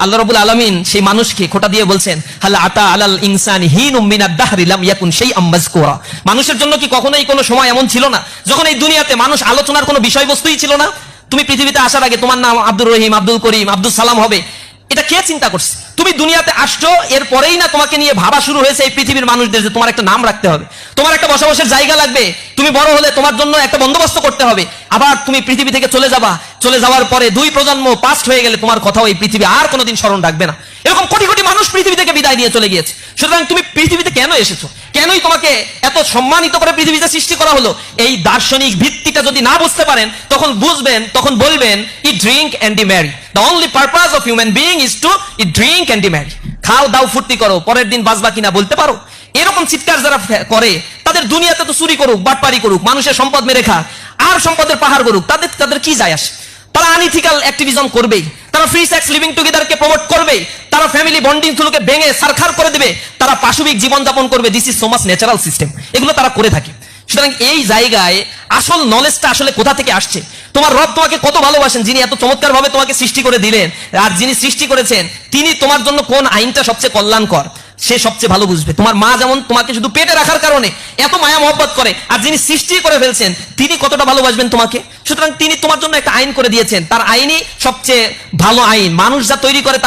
আল্লাহ রাব্বুল আলামিন সেই মানুষকে খোঁটা দিয়ে বলছেন, হাল আতা আলাল ইনসানি হিনুম মিনাদ দাহরি লাম ইয়াকুন শাইআম মাযকুরা। মানুষের জন্য কি কখনোই কোনো সময় এমন ছিল না যখন এই দুনিয়াতে মানুষ আলোচনার কোনো বিষয়বস্তুই ছিল না? তুমি পৃথিবীতে আসার আগে তোমার নাম আব্দুর রহিম, আব্দুল করিম, আব্দুল সালাম হবে, এটা কে চিন্তা করছে? তুমি দুনিয়াতে আসছো, এরপরেই না তোমাকে নিয়ে ভাবা শুরু হয়েছে এই পৃথিবীর মানুষদের যে তোমার একটা নাম রাখতে হবে, তোমার একটা বসবাসের জায়গা লাগবে, তুমি বড় হলে তোমার জন্য একটা বন্দোবস্ত করতে হবে। আবার তুমি পৃথিবী থেকে চলে যাবা, চলে যাওয়ার পরে 2 প্রজন্ম পাস্ট হয়ে গেলে তোমার কথাও এই পৃথিবী আর কোনোদিন স্মরণ রাখবে না। এরকম কোটি কোটি মানুষ পৃথিবী থেকে বিদায় নিয়ে চলে গিয়েছে। সুতরাং তুমি পৃথিবীতে কেন এসেছো, কেনই তোমাকে এত সম্মানিত করে পৃথিবীতে সৃষ্টি করা হলো, এই দার্শনিক ভিত্তিটা যদি না বুঝতে পারেন তখন বুঝবেন, তখন বলবেন eat drink and be merry. The only purpose of human being is to eat drink and be merry. খাও দাও ফুর্তি করো, পরের দিন বাঁচবা কিনা বলতে পারো? এরকম চিৎকার যারা করে তাদের দুনিয়াতে তো চুরি করুক, বাটপারি করুক, মানুষের সম্পদ মেরে খা, আর সম্পদের পাহাড় করুক, তাদের কি যায় আসে? তারা আনইথিক্যাল অ্যাক্টিভিজম করবেই, তারা ফ্রি সেক্স লিভিং টুগেদারকে প্রমোট করবেই, তারা ফ্যামিলি বন্ডিং গুলোকে ভেঙে সারখার করে দেবে, তারা পাশবিক জীবনযাপন করবে। This is so much natural system, এগুলো তারা করে থাকে। সুতরাং এই জায়গায় আসল নলেজটা আসলে কোথা থেকে আসছে? তোমার রব তোমাকে কত ভালোবাসেন, যিনি এত চমৎকার ভাবে তোমাকে সৃষ্টি করে দিলেন, আর যিনি সৃষ্টি করেছেন তিনি তোমার জন্য কোন আইনটা সবচেয়ে কল্যাণকর সে সবচেয়ে ভালো বুঝবে। তোমার মা যেমন তোমাকে শুধু পেটে রাখার কারণে এত মায়া মহব্বত করে, আর যিনি সৃষ্টি করে ফেলছেন তিনি কতটা ভালোবাসবেন তোমাকে। সুতরাং তিনি তোমার জন্য একটা আইন করে দিয়েছেন, তার আইনই সবচেয়ে ভালো আইন। মানুষ যা তৈরি করে